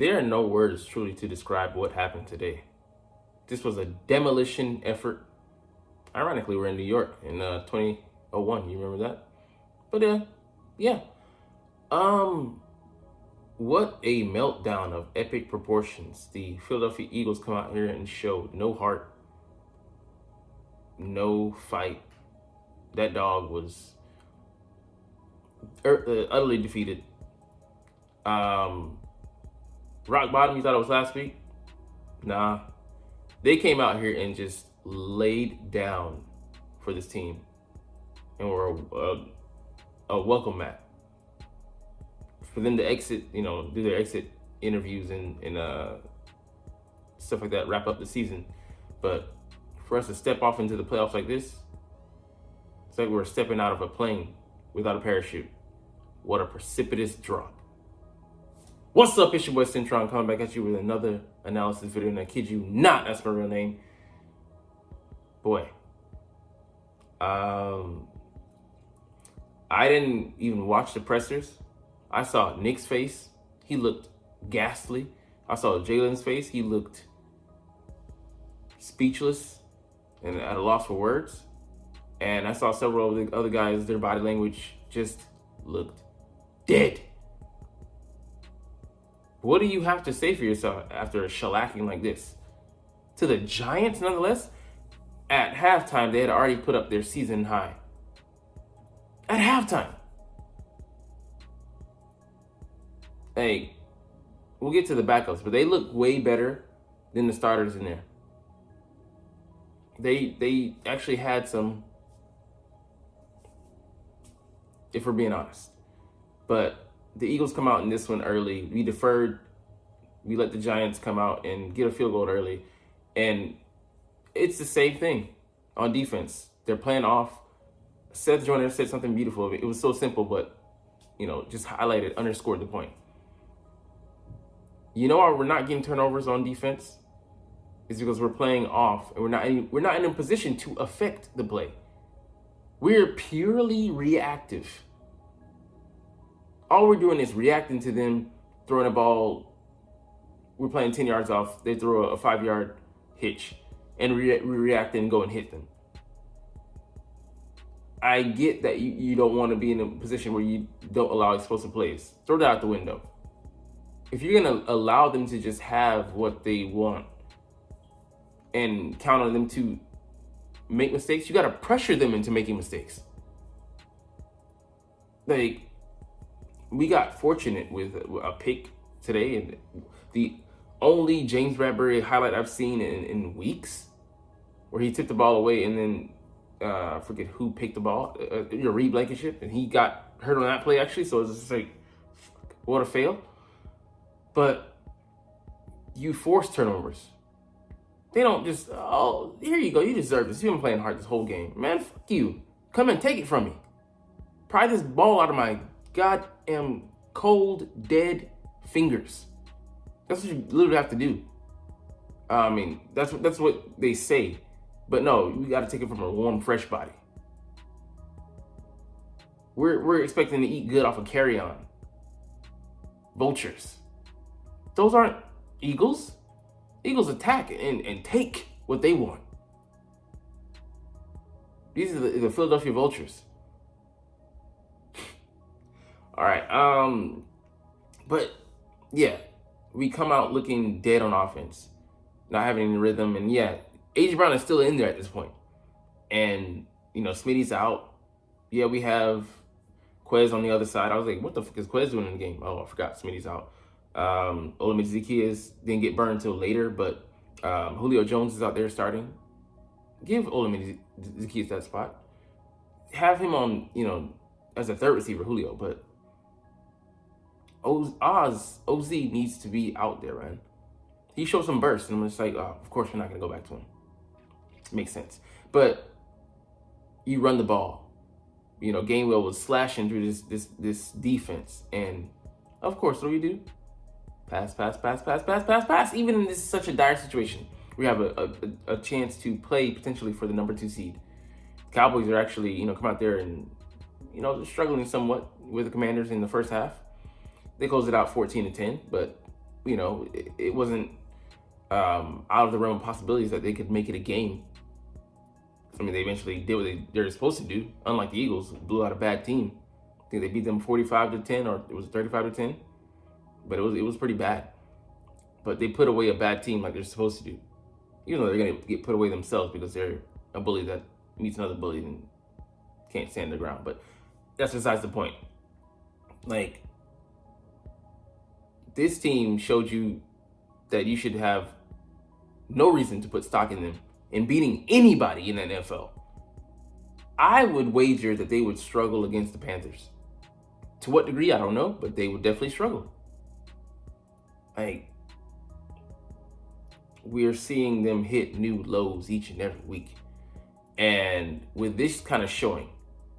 There are no words truly to describe what happened today. This was a demolition effort. Ironically, we're in New York in 2001. You remember that? But yeah. Um, what a meltdown of epic proportions. The Philadelphia Eagles come out here and showed no heart, no fight. That dog was utterly defeated. Rock bottom, you thought it was last week? Nah. They came out here and just laid down for this team and were a welcome mat for them to exit, do their exit interviews and stuff like that, wrap up the season. But for us to step off into the playoffs like this, it's like we're stepping out of a plane without a parachute. What a precipitous drop. What's up, it's your boy Cintron coming back at you with another analysis video, and I kid you not, that's my real name. Boy. I didn't even watch the pressers. I saw Nick's face. He looked ghastly. I saw Jalen's face. He looked speechless and at a loss for words. And I saw several of the other guys, their body language just looked dead. What do you have to say for yourself after a shellacking like this? To the Giants, nonetheless? At halftime, they had already put up their season high. At halftime. Hey, we'll get to the backups, but they look way better than the starters in there. They actually had some, if we're being honest. But the Eagles come out in this one early. We deferred. We let the Giants come out and get a field goal early. And it's the same thing on defense. They're playing off. Seth Joyner said something beautiful. It was so simple, but, just highlighted, underscored the point. You know why we're not getting turnovers on defense? It's because we're playing off and we're not in a position to affect the play. We're purely reactive. All we're doing is reacting to them throwing a ball. We're playing 10 yards off. They throw a 5-yard hitch, and we react and go and hit them. I get that you don't want to be in a position where you don't allow explosive plays. Throw that out the window. If you're going to allow them to just have what they want and count on them to make mistakes, you got to pressure them into making mistakes. Like, we got fortunate with a pick today, and the only James Bradbury highlight I've seen in weeks, where he took the ball away and then I forget who picked the ball, Reed Blankenship, and he got hurt on that play actually. So it's just like, what a fail. But you force turnovers. They don't just, oh, here you go, you deserve this. You've been playing hard this whole game. Man, fuck you. Come and take it from me. Pry this ball out of my goddamn cold, dead fingers. That's what you literally have to do. I mean, that's what they say. But no, you got to take it from a warm, fresh body. We're expecting to eat good off of carry-on. Vultures. Those aren't Eagles. Eagles attack and take what they want. These are the Philadelphia Vultures. All right. But yeah, we come out looking dead on offense, not having any rhythm, and yeah, A.J. Brown is still in there at this point. And Smitty's out. Yeah, we have Quez on the other side. I was like, what the fuck is Quez doing in the game? Oh, I forgot Smitty's out. Olamide Zaccheaus didn't get burned until later, but Julio Jones is out there starting. Give Olamide Zaccheaus that spot. Have him on, as a third receiver, Julio, but OZ needs to be out there, man. He showed some bursts, and I'm just like, oh, of course we're not going to go back to him. Makes sense. But you run the ball. Gainwell was slashing through this defense, and of course, what do? Pass. Even in this such a dire situation, we have a chance to play potentially for the number 2 seed. The Cowboys are actually, come out there and, struggling somewhat with the Commanders in the first half. They closed it out 14-10, but it wasn't out of the realm of possibilities that they could make it a game. I mean, they eventually did what they're supposed to do. Unlike the Eagles, blew out a bad team. I think they beat them 45-10, or it was 35-10, but it was pretty bad. But they put away a bad team like they're supposed to do, even though they're gonna get put away themselves because they're a bully that meets another bully and can't stand the ground. But that's besides the point. Like, this team showed you that you should have no reason to put stock in them in beating anybody in the NFL. I would wager that they would struggle against the Panthers. To what degree, I don't know, but they would definitely struggle. Like, we're seeing them hit new lows each and every week. And with this kind of showing,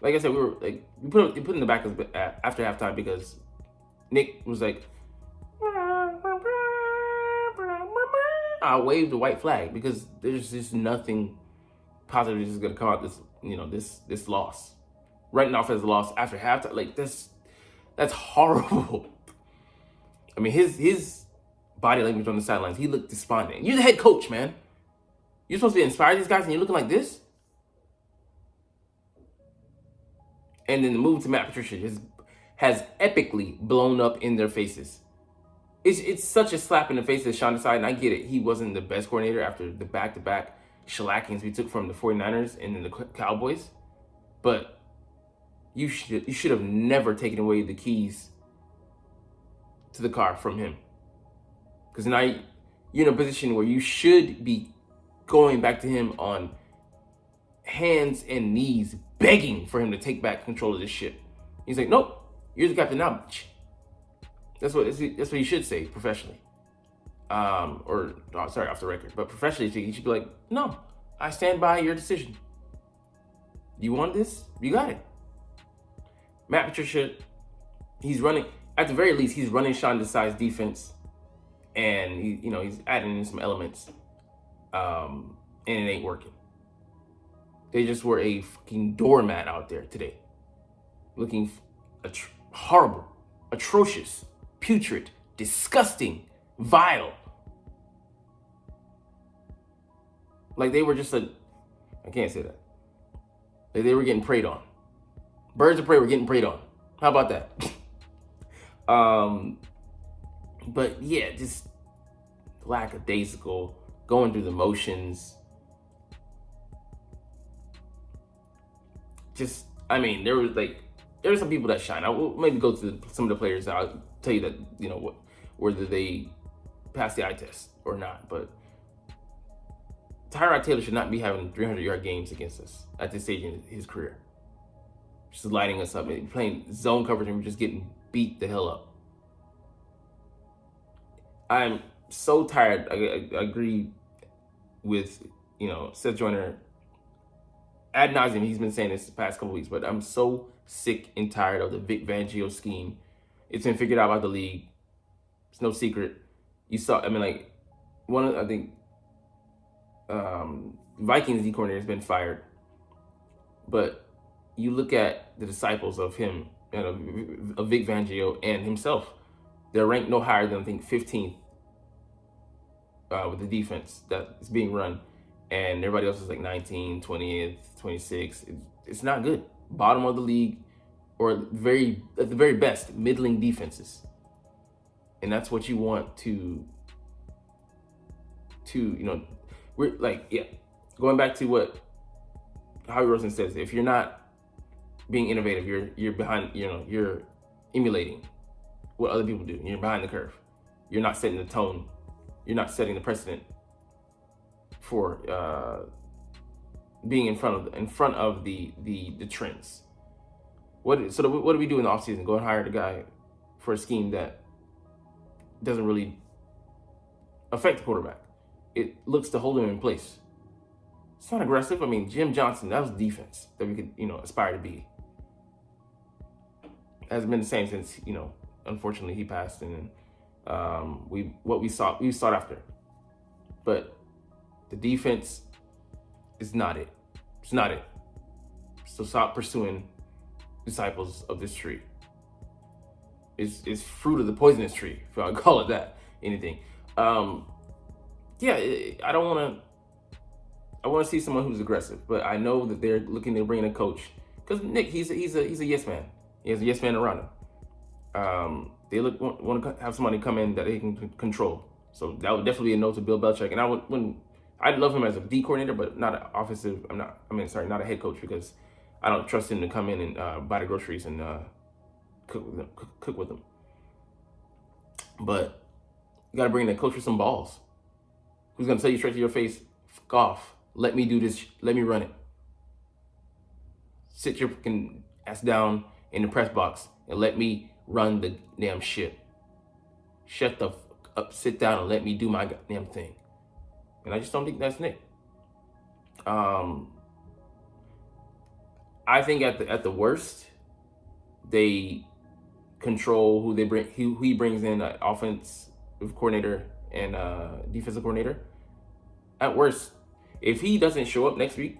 like I said, we put in the back after halftime because Nick was like, I waved the white flag because there's just nothing positive is going to come out this loss. Writing off as a loss after halftime, like that's horrible. I mean, his body language on the sidelines, he looked despondent. You're the head coach, man. You're supposed to inspire these guys, and you're looking like this. And then the move to Matt Patricia has epically blown up in their faces. It's such a slap in the face of Sean Desai, and I get it. He wasn't the best coordinator after the back-to-back shellackings we took from the 49ers and then the Cowboys. But you should have never taken away the keys to the car from him. Because now you're in a position where you should be going back to him on hands and knees, begging for him to take back control of this ship. He's like, nope, you're the captain now. That's what he should say professionally. Off the record. But professionally, he should be like, no, I stand by your decision. You want this? You got it. Matt Patricia, he's running, at the very least, he's running Sean Desai's defense, and he's adding in some elements, and it ain't working. They just were a fucking doormat out there today, looking horrible, atrocious, putrid, disgusting, vile. Like they were just I can't say that. Like they were getting preyed on. Birds of prey were getting preyed on. How about that? But yeah, just lackadaisical, going through the motions. Just, I mean, there were some people that shine. I will maybe go to some of the players. I'll tell you that, whether they pass the eye test or not. But Tyrod Taylor should not be having 300-yard games against us at this stage in his career. Just lighting us up, playing zone coverage, and we're just getting beat the hell up. I'm so tired. I agree with, Seth Joyner ad nauseum. He's been saying this the past couple weeks, but I'm so sick and tired of the Vic Fangio scheme. It's been figured out by the league. It's no secret. You saw, Vikings D coordinator has been fired, but you look at the disciples of him, of Vic Fangio and himself, they're ranked no higher than, I think, 15th with the defense that is being run, and everybody else is like 19th, 20th, 26th. It's not good. Bottom of the league, or at the very best, middling defenses. And that's what you want to we're like, yeah. Going back to what Howie Roseman says, if you're not being innovative, you're behind, you're emulating what other people do. You're behind the curve. You're not setting the tone. You're not setting the precedent for being in front of the trends. What do we do in the offseason? Go and hire the guy for a scheme that doesn't really affect the quarterback. It looks to hold him in place. It's not aggressive. I mean, Jim Johnson, that was defense that we could, aspire to be. Hasn't been the same since, unfortunately he passed, and we sought after. But the defense is not it. It's not it. So stop pursuing disciples of this tree. It's fruit of the poisonous tree, if I call it that. anything. Yeah, I don't want to. I want to see someone who's aggressive, but I know that they're looking to bring in a coach because Nick, he's a yes man. He has a yes man around him. They want to have somebody come in that they can control. So that would definitely be a no to Bill Belichick. And I'd love him as a D coordinator, but not an offensive. Not a head coach because I don't trust him to come in and buy the groceries and cook with them. But you got to bring in a coach with some balls, who's gonna tell you straight to your face, "Fuck off. Let me do this. Let me run it. Sit your fucking ass down in the press box and let me run the damn shit. Shut the fuck up. Sit down and let me do my goddamn thing." And I just don't think that's Nick. I think at the worst, they control who they bring, who he brings in, offensive coordinator and defensive coordinator. At worst, if he doesn't show up next week,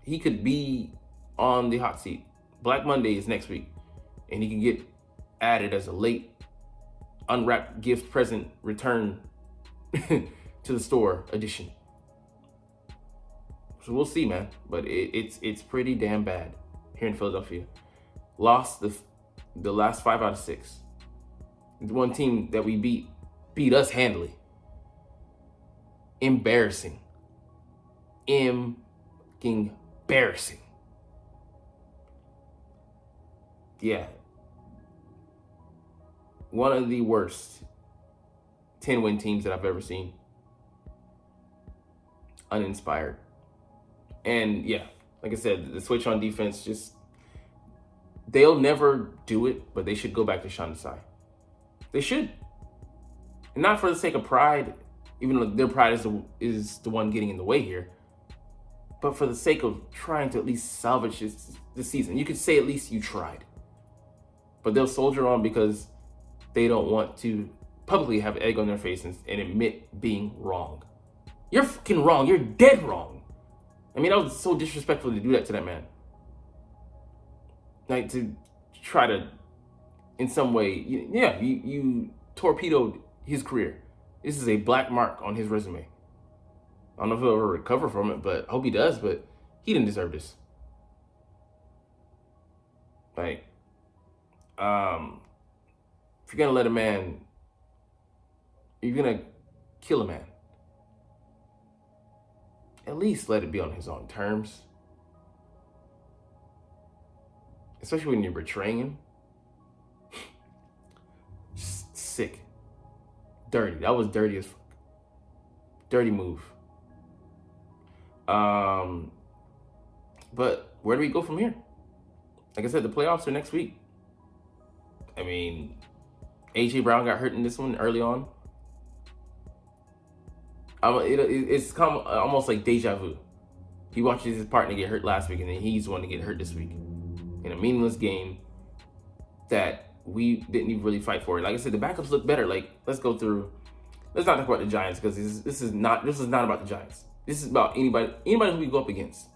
he could be on the hot seat. Black Monday is next week, and he can get added as a late unwrapped gift present return to the store edition. So we'll see, man. But it's pretty damn bad here in Philadelphia. Lost the last 5 out of 6. The one team that we beat us handily. Embarrassing. Embarrassing. Yeah. One of the worst 10-win teams that I've ever seen. Uninspired. And yeah, like I said, the switch on defense, just they'll never do it, but they should go back to Sean Desai. They should. And not for the sake of pride, even though their pride is the one getting in the way here, but for the sake of trying to at least salvage this season. You could say at least you tried. But they'll soldier on because they don't want to publicly have egg on their face and admit being wrong. You're fucking wrong. You're dead wrong. I mean, that was so disrespectful to do that to that man. Like, to try to, in some way, you torpedoed his career. This is a black mark on his resume. I don't know if he'll ever recover from it, but I hope he does, but he didn't deserve this. Like, if you're gonna let a man, you're gonna kill a man, at least let it be on his own terms. Especially when you're betraying him. Just sick. Dirty. That was dirty as fuck. Dirty move. But where do we go from here? Like I said, the playoffs are next week. I mean, A.J. Brown got hurt in this one early on. It's almost like deja vu. He watches his partner get hurt last week, and then he's the one to get hurt this week in a meaningless game that we didn't even really fight for. Like I said, the backups look better. Like, let's not talk about the Giants, because this is not about the Giants. This is about anybody who we go up against.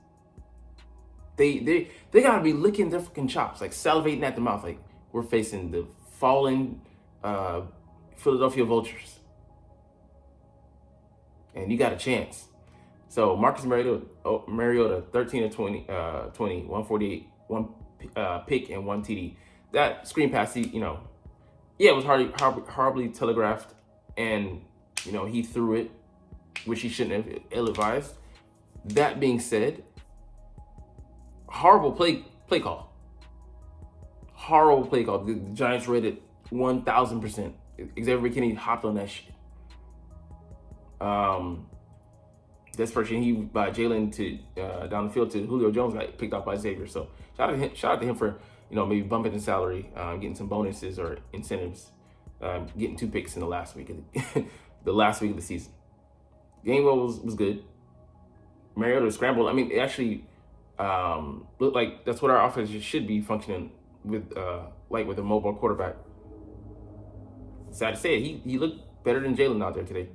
They gotta be licking their fucking chops, like salivating at the mouth, like we're facing the fallen Philadelphia Vultures, and you got a chance. So Marcus Mariota 13 of 20, 148, one pick and one TD. That screen pass, it was horribly telegraphed, and he threw it, which he shouldn't have, ill-advised. That being said, horrible play call. Horrible play call. The Giants read it 1,000%. Xavier McKinney hopped on that shit. Desperation by Jalen to down the field to Julio Jones got picked off by Xavier. So shout out to him for maybe bumping his salary, getting some bonuses or incentives, getting 2 picks in the last week of the last week of the season. Gainwell was good. Mariota scrambled. I mean, it actually looked like that's what our offense should be functioning with, with a mobile quarterback. Sad to say it, he looked better than Jalen out there today.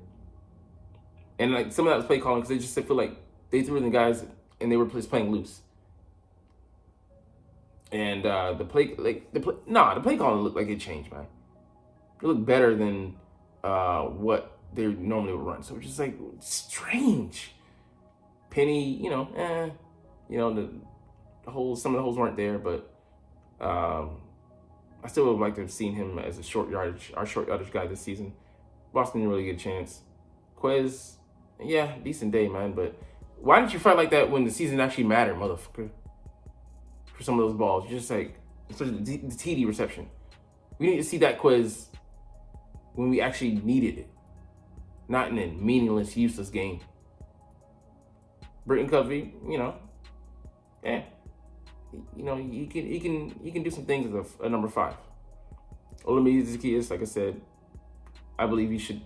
And like some of that was play calling, because they just feel like they threw in the guys and they were just playing loose. And the play calling looked like it changed, man. It looked better than what they normally would run. So it's just like strange. Penny, the holes, some of the holes weren't there, but I still would like to have seen him as our short yardage guy this season. Boston didn't really get a chance. Quez, yeah, decent day, man, but why didn't you fight like that when the season actually mattered, motherfucker? For some of those balls, you're just like, especially the TD reception. We need to see that Quez when we actually needed it, not in a meaningless, useless game. Britton Covey, he can do some things as a number 5. Olamide Zaccheaus, like I said, I believe he should,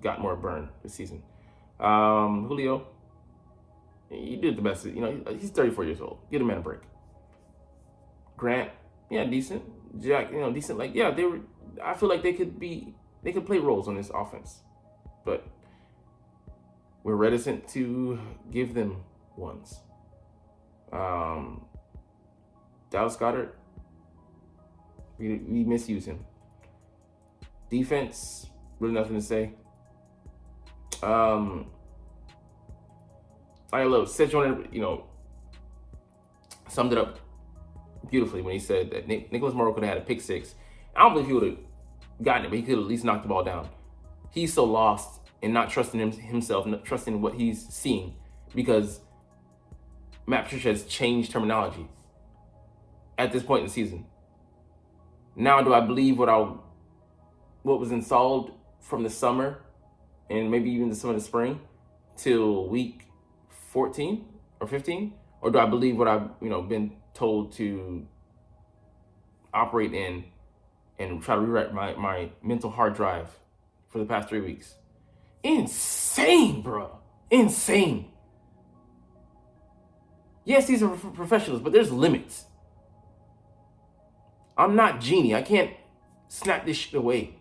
got more burn this season. Julio, he did the best. He's 34 years old. Get a man a break. Grant, yeah, decent. Jack, decent. Like, yeah, I feel like they could play roles on this offense, but we're reticent to give them ones. Dallas Goedert, we misuse him. Defense, really nothing to say. I love Cintron, summed it up beautifully when he said that Nicholas Morrow could have had a pick 6. I don't believe he would have gotten it, but he could have at least knocked the ball down. He's so lost and not trusting himself, not trusting what he's seeing, because Matt Patricia has changed terminology at this point in the season. Now, do I believe what was installed from the summer and maybe even some of the spring till week 14 or 15? Or do I believe what I've been told to operate in and try to rewrite my mental hard drive for the past 3 weeks? Insane, bro. Insane. Yes, these are professionals, but there's limits. I'm not Genie. I can't snap this shit away.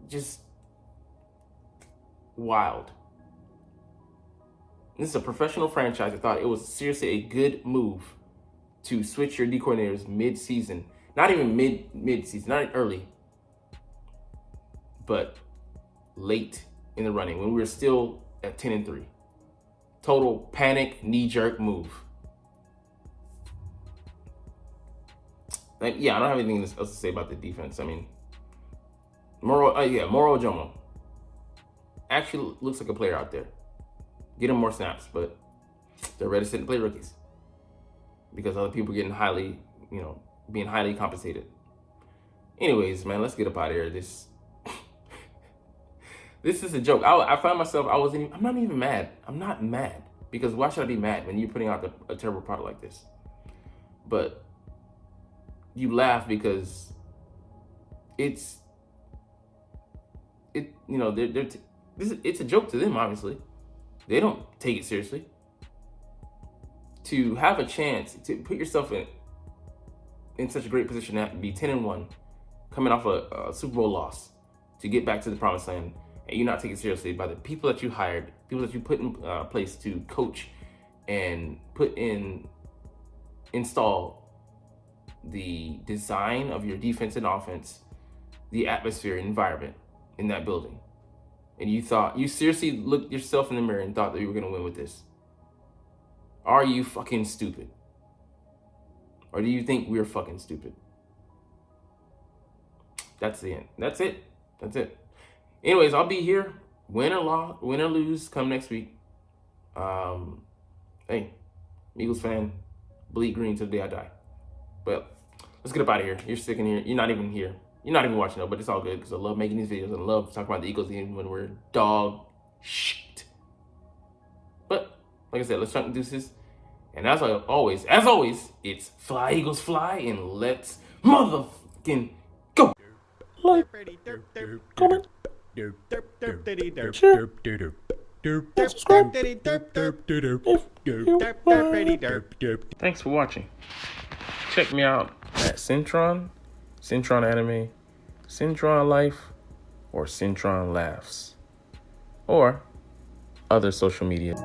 Just wild. This is a professional franchise. I thought it was seriously a good move to switch your D coordinators mid-season. Not even mid-season, not early, but late in the running when we were still at 10-3. Total panic, knee-jerk move. Like, yeah, I don't have anything else to say about the defense. I mean, Moro Ojomo actually looks like a player out there. Get him more snaps, but they're reticent to play rookies because other people are getting being highly compensated. Anyways, man, let's get up out of here. This is a joke. I found myself, I'm not even mad. I'm not mad because why should I be mad when you're putting out a terrible product like this? But you laugh because it's a joke to them, obviously. They don't take it seriously. To have a chance to put yourself in such a great position to be 10-1, coming off a Super Bowl loss, to get back to the promised land, and you not take it seriously by the people that you hired, people that you put in place to coach and install the design of your defense and offense, the atmosphere and environment in that building. And you seriously looked yourself in the mirror and thought that you were going to win with this. Are you fucking stupid? Or do you think we're fucking stupid? That's the end. That's it. Anyways, I'll be here, win or lose, come next week. Hey, Eagles fan, bleed green till the day I die. But let's get up out of here. You're sick in here. You're not even here. You're not even watching it, but it's all good because I love making these videos and I love talking about the Eagles even when we're dog shit. But like I said, let's chunk deuces. And as always, it's fly Eagles fly and let's motherfucking go. Like, comment, share, and subscribe. Thanks for watching. Check me out at Cintron Anime, Cintron Life, or Cintron Laughs, or other social media.